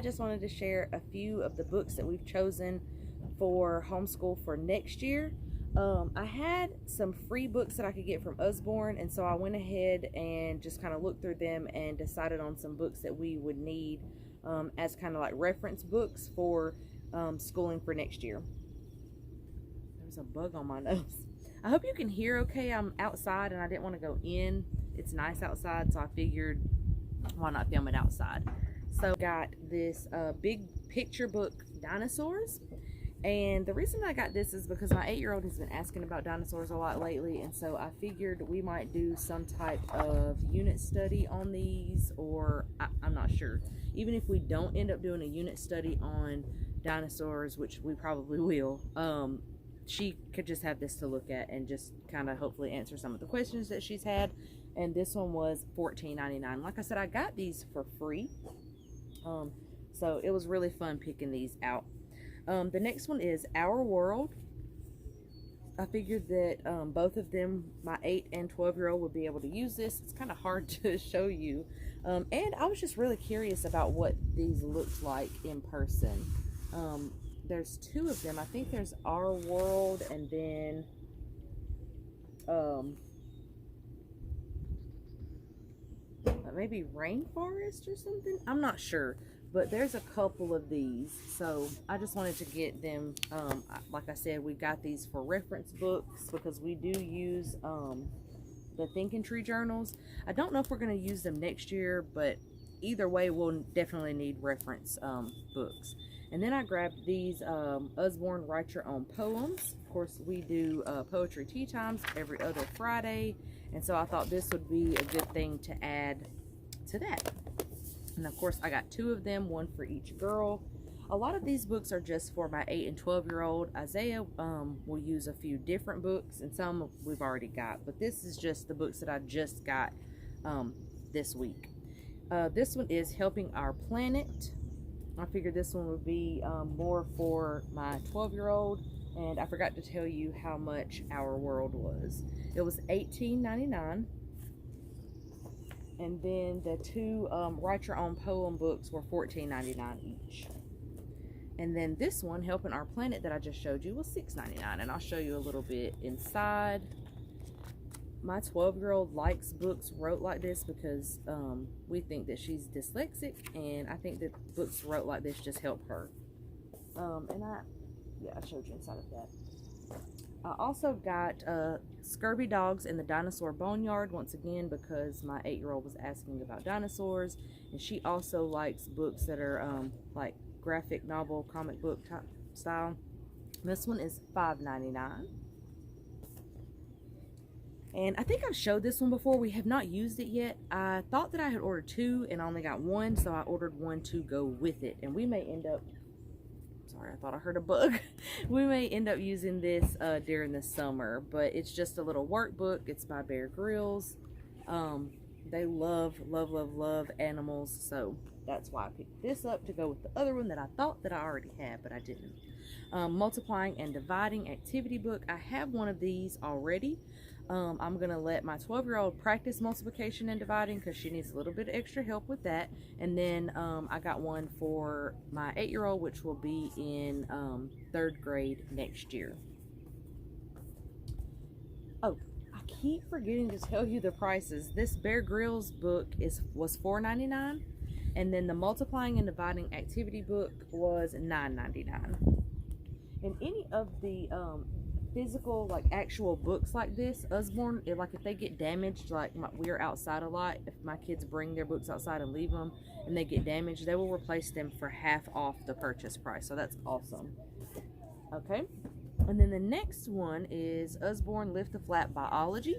I just wanted to share a few of the books that we've chosen for homeschool for next year. I had some free books that I could get from Usborne, and so I went ahead and just kind of looked through them and decided on some books that we would need as kind of like reference books for schooling for next year. There's a bug on my nose. I hope you can hear okay. I'm outside and I didn't want to go in. It's nice outside, so I figured why not film it outside. So got this big picture book, Dinosaurs. And the reason I got this is because my 8-year-old has been asking about dinosaurs a lot lately, and so I figured we might do some type of unit study on these, or I'm not sure. Even if we don't end up doing a unit study on dinosaurs, which we probably will, she could just have this to look at and just kind of hopefully answer some of the questions that she's had. And this one was $14.99. Like I said, I got these for free, so it was really fun picking these out. The next one is Our World. I figured that both of them, my 8 and 12-year-old, would be able to use this. It's kind of hard to show you, and I was just really curious about what these looked like in person. There's 2 of them. I think there's Our World, and then maybe Rainforest or something. I'm not sure, but there's a couple of these, so I just wanted to get them. Like I said, we got these for reference books because we do use the Thinking Tree journals. I don't know if we're going to use them next year, but either way, we'll definitely need reference books. And then I grabbed these Usborne Write Your Own Poems. Of course, we do poetry tea times every other Friday, and so I thought this would be a good thing to add to that. And of course, I got 2 of them, one for each girl. A lot of these books are just for my 8 and 12-year-old. Isaiah will use a few different books, and some we've already got, but this is just the books that I just got this week. This one is Helping Our Planet. I figured this one would be more for my 12-year-old, and I forgot to tell you how much Our World was. It was $18.99. And then the 2 Write Your Own Poem books were $14.99 each. And then this one, Helping Our Planet, that I just showed you, was $6.99. And I'll show you a little bit inside. My 12-year-old likes books wrote like this because we think that she's dyslexic, and I think that books wrote like this just help her. I showed you inside of that. I also got Scurvy Dogs in the Dinosaur Boneyard, once again because my 8-year-old was asking about dinosaurs, and she also likes books that are like graphic novel, comic book type style. This one is $5.99. And I think I've showed this one before. We have not used it yet. I thought that I had ordered 2 and I only got 1, so I ordered 1 to go with it. And we may end up, sorry, I thought I heard a bug. We may end up using this during the summer, but it's just a little workbook. It's by Bear Grylls. They love animals, so that's why I picked this up to go with the other one that I thought that I already had, but I didn't. Multiplying and Dividing activity book. I have one of these already. I'm going to let my 12-year-old practice multiplication and dividing because she needs a little bit of extra help with that. And then I got one for my 8-year-old, which will be in 3rd grade next year. Oh, I keep forgetting to tell you the prices. This Bear Grylls book was $4.99, and then the Multiplying and Dividing activity book was $9.99. And any of the physical, like actual books like this, Usborne, like if they get damaged, like we're outside a lot, if my kids bring their books outside and leave them and they get damaged, they will replace them for half off the purchase price, so that's awesome. Okay, and then the next one is Usborne Lift the Flap Biology.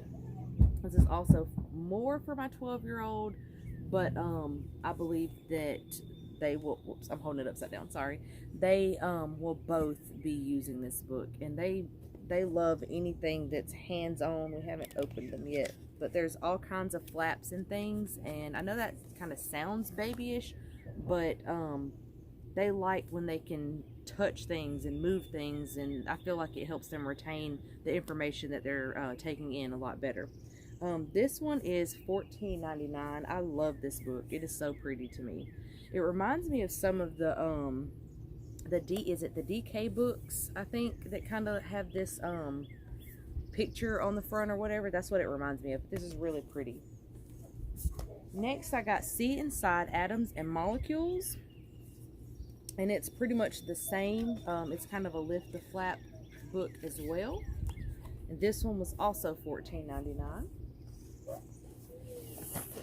This is also more for my 12-year-old, but I believe that they will, whoops, I'm holding it upside down, sorry. They will both be using this book, and they love anything that's hands-on. We haven't opened them yet, but there's all kinds of flaps and things, and I know that kind of sounds babyish, but they like when they can touch things and move things, and I feel like it helps them retain the information that they're taking in a lot better. This one is $14.99. I love this book. It is so pretty to me. It reminds me of some of the is it the DK books, I think, that kind of have this picture on the front or whatever. That's what it reminds me of. This is really pretty. Next, I got See Inside Atoms and Molecules, and it's pretty much the same. It's kind of a lift the flap book as well, and this one was also $14.99.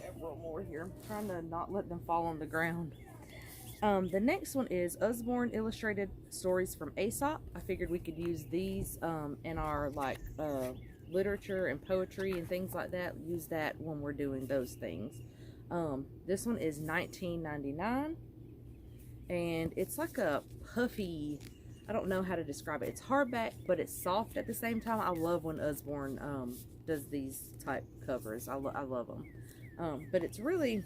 Several more here. I'm trying to not let them fall on the ground. The next one is Usborne Illustrated Stories from Aesop. I figured we could use these in our like literature and poetry and things like that. Use that when we're doing those things. This one is $19.99, and it's like a puffy, I don't know how to describe it. It's hardback, but it's soft at the same time. I love when Usborne does these type covers. I love them. But it's really,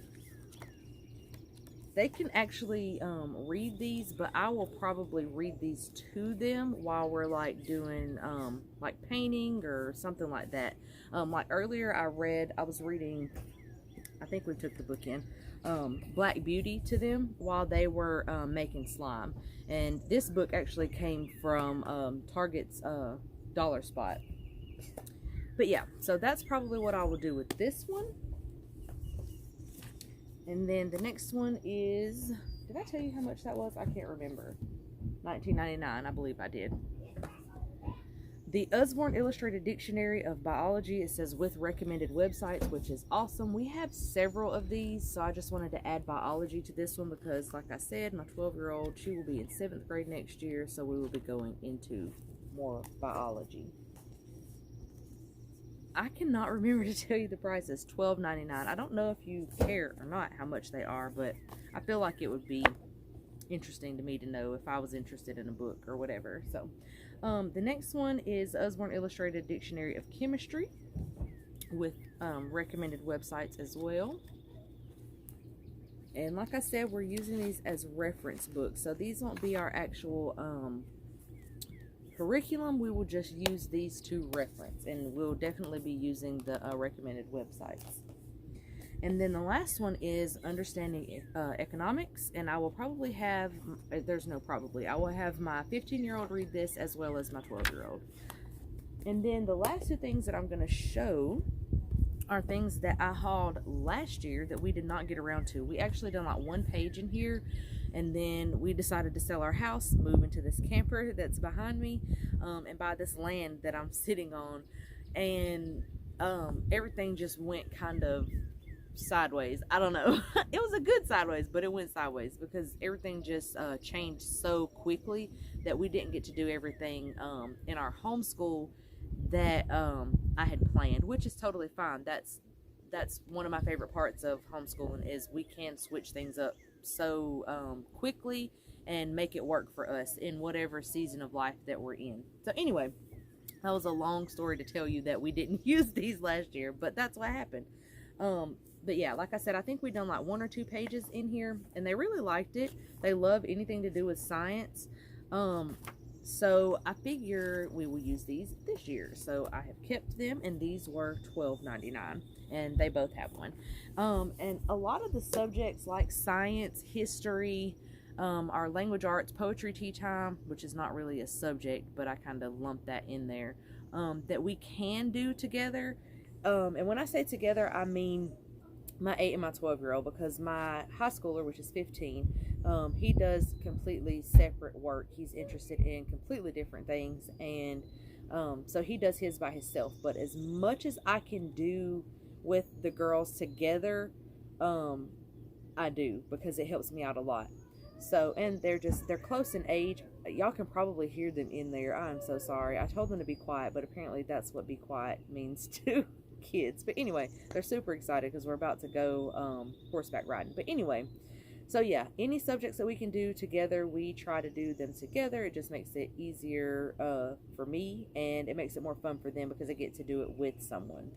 they can actually read these, but I will probably read these to them while we're like doing like painting or something like that. Like earlier I was reading, I think we took the book in, Black Beauty to them while they were making slime. And this book actually came from Target's Dollar Spot. But yeah, so that's probably what I will do with this one. And then the next one is, did I tell you how much that was? I can't remember. $19.99, I believe I did. The Usborne Illustrated Dictionary of Biology, it says with recommended websites, which is awesome. We have several of these, so I just wanted to add biology to this one because, like I said, my 12-year-old, she will be in 7th grade next year, so we will be going into more biology. I cannot remember to tell you the prices. $12.99. I don't know if you care or not how much they are, but I feel like it would be interesting to me to know if I was interested in a book or whatever. So the next one is Usborne Illustrated Dictionary of Chemistry with recommended websites as well. And like I said, we're using these as reference books, so these won't be our actual curriculum. We will just use these to reference, and we'll definitely be using the recommended websites. And then the last one is Understanding Economics, and I will probably have, there's no probably, I will have my 15-year-old read this as well as my 12-year-old. And then the last two things that I'm going to show are things that I hauled last year that we did not get around to. We actually done like one page in here, and then we decided to sell our house, move into this camper that's behind me, and buy this land that I'm sitting on. And everything just went kind of sideways. I don't know. It was a good sideways, but it went sideways because everything just changed so quickly that we didn't get to do everything in our homeschool that I had planned, which is totally fine. That's one of my favorite parts of homeschooling, is we can switch things up so quickly and make it work for us in whatever season of life that we're in. So anyway, that was a long story to tell you that we didn't use these last year, but that's what happened. But yeah, like I said, I think we done like 1 or 2 pages in here, and they really liked it. They love anything to do with science. So I figure we will use these this year. So I have kept them, and these were $12.99, and they both have one. And a lot of the subjects like science, history, our language arts, poetry tea time, which is not really a subject, but I kind of lumped that in there, that we can do together. And when I say together, I mean my 8 and my 12-year-old, because my high schooler, which is 15, he does completely separate work. He's interested in completely different things, and so he does his by himself. But as much as I can do with the girls together, I do, because it helps me out a lot. So, and they're close in age. Y'all can probably hear them in there. I'm so sorry. I told them to be quiet, but apparently that's what be quiet means to kids. But anyway, they're super excited because we're about to go horseback riding. But anyway, so yeah, any subjects that we can do together, we try to do them together. It just makes it easier for me, and it makes it more fun for them because they get to do it with someone.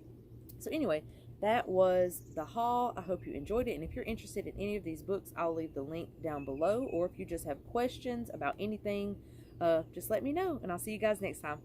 So anyway, that was the haul. I hope you enjoyed it, and if you're interested in any of these books, I'll leave the link down below, or if you just have questions about anything, just let me know, and I'll see you guys next time.